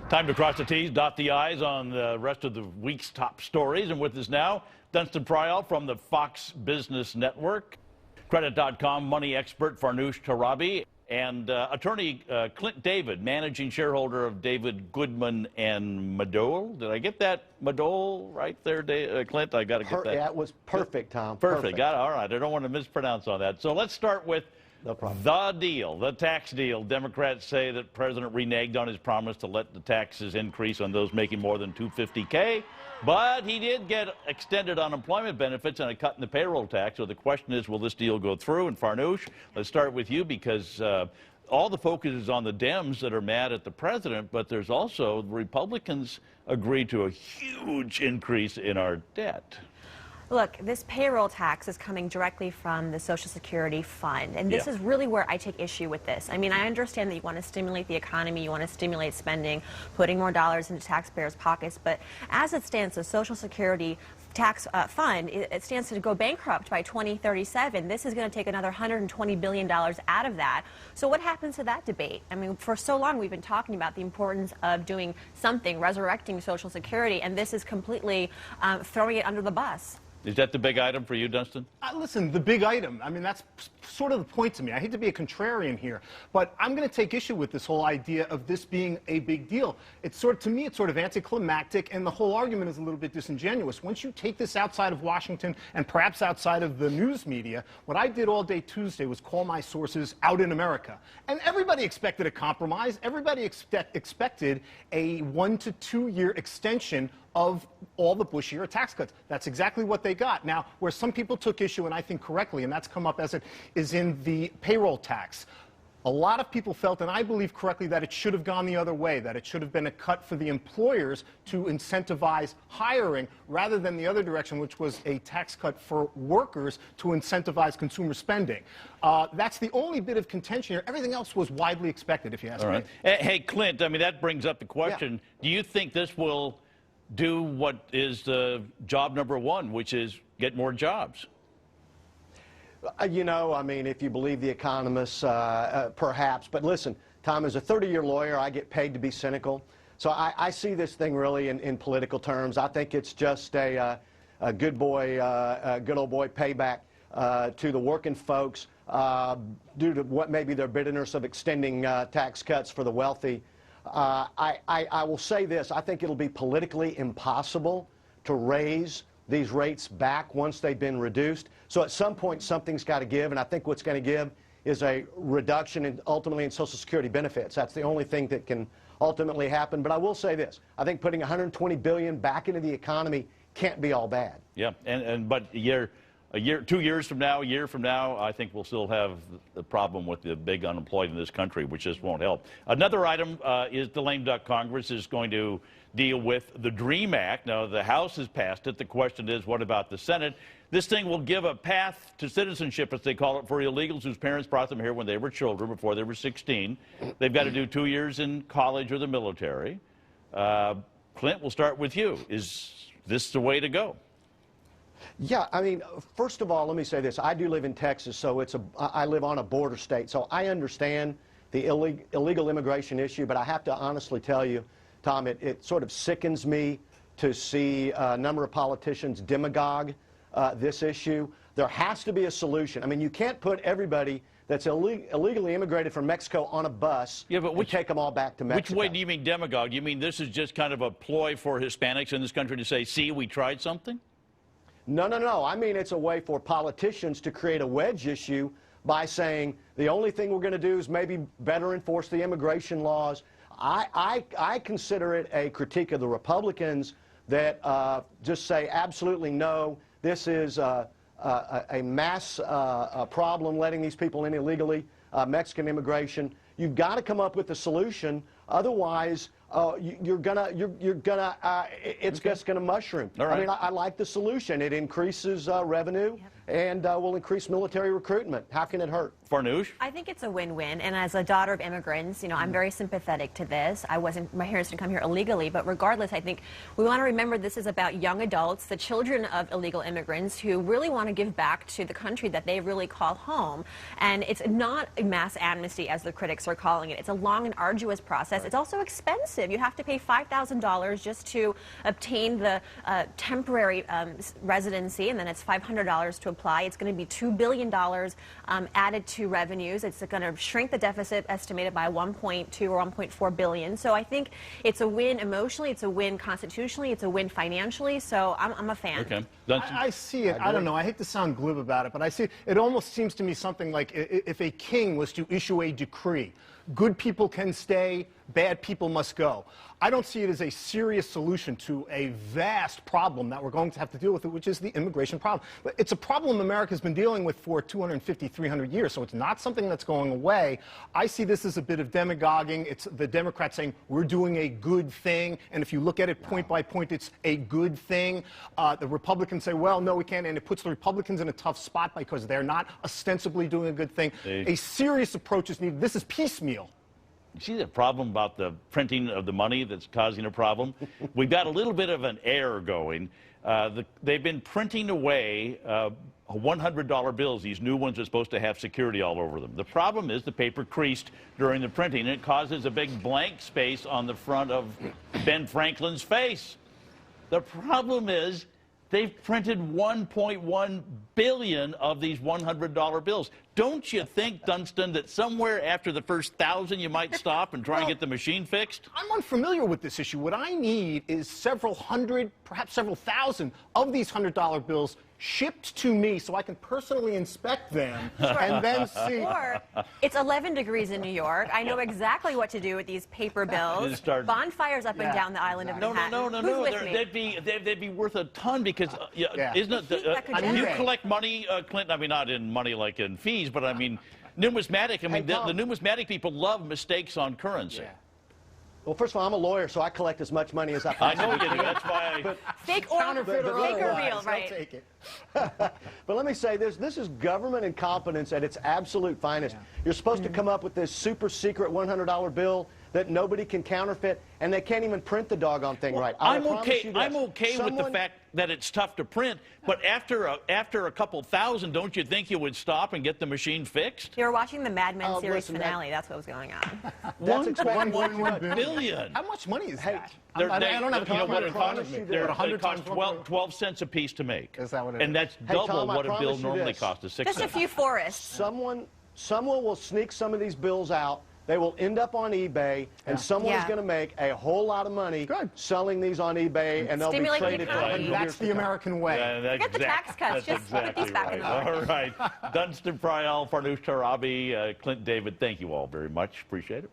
Time to cross the T's, dot the I's on the rest of the week's top stories. And with us now, Dunstan Pryall from the Fox Business Network, Credit.com money expert Farnoosh Torabi, and attorney Clint David, managing shareholder of David Goodman and Madole. Did I get that Madole right there, Clint? I got to get that. That was perfect, Tom. Perfect. Got it. All right. I don't want to mispronounce on that. So let's start with the deal, the tax deal. Democrats say that President reneged on his promise to let the taxes increase on those making more than $250K, but he did get extended unemployment benefits and a cut in the payroll tax. So the question is, will this deal go through? And Farnoosh, let's start with you, because all the focus is on the Dems that are mad at the president, but there's also the Republicans agreed to a huge increase in our debt. Look, this payroll tax is coming directly from the Social Security fund, and this is really where I take issue with this. I mean, I understand that you want to stimulate the economy, you want to stimulate spending, putting more dollars into taxpayers' pockets, but as it stands, the Social Security tax fund, it stands to go bankrupt by 2037. This is going to take another $120 billion out of that. So what happens to that debate? I mean, for so long we've been talking about the importance of doing something, resurrecting Social Security, and this is completely throwing it under the bus. Is that the big item for you, Dunstan? Listen, the big item, I mean, that's sort of the point to me. I hate to be a contrarian here, but I'm going to take issue with this whole idea of this being a big deal. To me, it's sort of anticlimactic, and the whole argument is a little bit disingenuous. Once you take this outside of Washington and perhaps outside of the news media, what I did all day Tuesday was call my sources out in America. And everybody expected a compromise. Everybody expected a 1 to 2 year extension of all the Bush-era tax cuts. That's exactly what they got. Now, where some people took issue, and I think correctly, and that's come up as it is in the payroll tax, a lot of people felt, and I believe correctly, that it should have gone the other way, that it should have been a cut for the employers to incentivize hiring rather than the other direction, which was a tax cut for workers to incentivize consumer spending. That's the only bit of contention here. Everything else was widely expected, if you ask me. Hey, Clint, I mean, that brings up the question, do you think this will do what is job number one, which is get more jobs? You know, I mean, if you believe the economists, perhaps. But listen, Tom, as a 30-year lawyer, I get paid to be cynical. So I see this thing really in political terms. I think it's just a good old boy payback to the working folks due to what may be their bitterness of extending tax cuts for the wealthy. I will say this. I think it'll be politically impossible to raise these rates back once they've been reduced. So at some point, something's got to give, and I think what's going to give is a reduction ultimately in Social Security benefits. That's the only thing that can ultimately happen. But I will say this. I think putting $120 billion back into the economy can't be all bad. Yeah, but a year, 2 years from now, a year from now, I think we'll still have the problem with the big unemployed in this country, which just won't help. Another item is the lame duck Congress is going to deal with the DREAM Act. Now, the House has passed it. The question is, what about the Senate? This thing will give a path to citizenship, as they call it, for illegals whose parents brought them here when they were children, before they were 16. They've got to do 2 years in college or the military. Clint, we'll start with you. Is this the way to go? Yeah, I mean, first of all, let me say this. I do live in Texas, so I live on a border state, so I understand the illegal immigration issue, but I have to honestly tell you, Tom, it sort of sickens me to see a number of politicians demagogue this issue. There has to be a solution. I mean, you can't put everybody that's illegally immigrated from Mexico on a bus and take them all back to Mexico. Which way do you mean demagogue? You mean this is just kind of a ploy for Hispanics in this country to say, see, we tried something? No, no, no. I mean, it's a way for politicians to create a wedge issue by saying the only thing we're going to do is maybe better enforce the immigration laws. I consider it a critique of the Republicans that just say absolutely no, this is a mass problem letting these people in illegally, Mexican immigration. You've got to come up with a solution, otherwise it's just gonna mushroom. All right. I mean, I like the solution. It increases revenue, and will increase military recruitment. How can it hurt? Farnoosh? I think it's a win-win, and as a daughter of immigrants, I'm very sympathetic to this. My parents didn't come here illegally, but regardless, I think we want to remember this is about young adults, the children of illegal immigrants who really want to give back to the country that they really call home. And it's not a mass amnesty, as the critics are calling it. It's a long and arduous process. It's also expensive. You have to pay $5,000 just to obtain the temporary residency, and then it's $500 to apply. It's going to be $2 billion added to revenues. It's going to shrink the deficit estimated by 1.2 or 1.4 billion. So I think it's a win emotionally, it's a win constitutionally, it's a win financially. So I'm a fan. Okay. I see it. I don't know. I hate to sound glib about it, but I see it almost seems to me something like if a king was to issue a decree, good people can stay, bad people must go. I don't see it as a serious solution to a vast problem that we're going to have to deal with, which is the immigration problem. But it's a problem America's been dealing with for 250, 300 years, so it's not something that's going away. I see this as a bit of demagoguing. It's the Democrats saying, we're doing a good thing, and if you look at it point by point, it's a good thing. The Republicans say, well, no, we can't, and it puts the Republicans in a tough spot because they're not ostensibly doing a good thing. A serious approach is needed. This is piecemeal. You see the problem about the printing of the money that's causing a problem? We've got a little bit of an error going. They've been printing away $100 bills. These new ones are supposed to have security all over them. The problem is the paper creased during the printing, and it causes a big blank space on the front of Ben Franklin's face. The problem is they've printed 1.1 billion of these $100 bills. Don't you think, Dunstan, that somewhere after the first 1,000 you might stop and try and get the machine fixed? I'm unfamiliar with this issue. What I need is several hundred, perhaps several thousand of these $100 bills shipped to me so I can personally inspect them and then see. Or it's 11 degrees in New York. I know exactly what to do with these paper bills. Bonfires up and down the island of Manhattan. No. They'd be worth a ton because, isn't it? You collect money, Clint, I mean, not in money like in fees, but I mean, numismatic. I mean, the numismatic people love mistakes on currency. Yeah. Well, first of all, I'm a lawyer, so I collect as much money as I I possibly know you do. That's why. Fake or real, right? Take it. But let me say this. This is government incompetence at its absolute finest. You're supposed to come up with this super secret $100 bill that nobody can counterfeit, and they can't even print the doggone thing right. I'm okay with the fact that it's tough to print, but after a couple thousand, don't you think you would stop and get the machine fixed? You were watching the Mad Men series finale. That's what was going on. That's 1.1 billion. How much money is that? I don't have a calculator in front of me. They cost 12 cents a piece to make. Is that what it is? And that's double what a bill normally costs, is 6 Just cents. a few forests. Someone will sneak some of these bills out. They will end up on eBay, and someone is going to make a whole lot of money selling these on eBay, and they'll be traded for $100. That's the American way. Forget the tax cuts. Just put these back in the market. All right. Dunstan Pryall, Farnoosh Torabi, Clint David, thank you all very much. Appreciate it.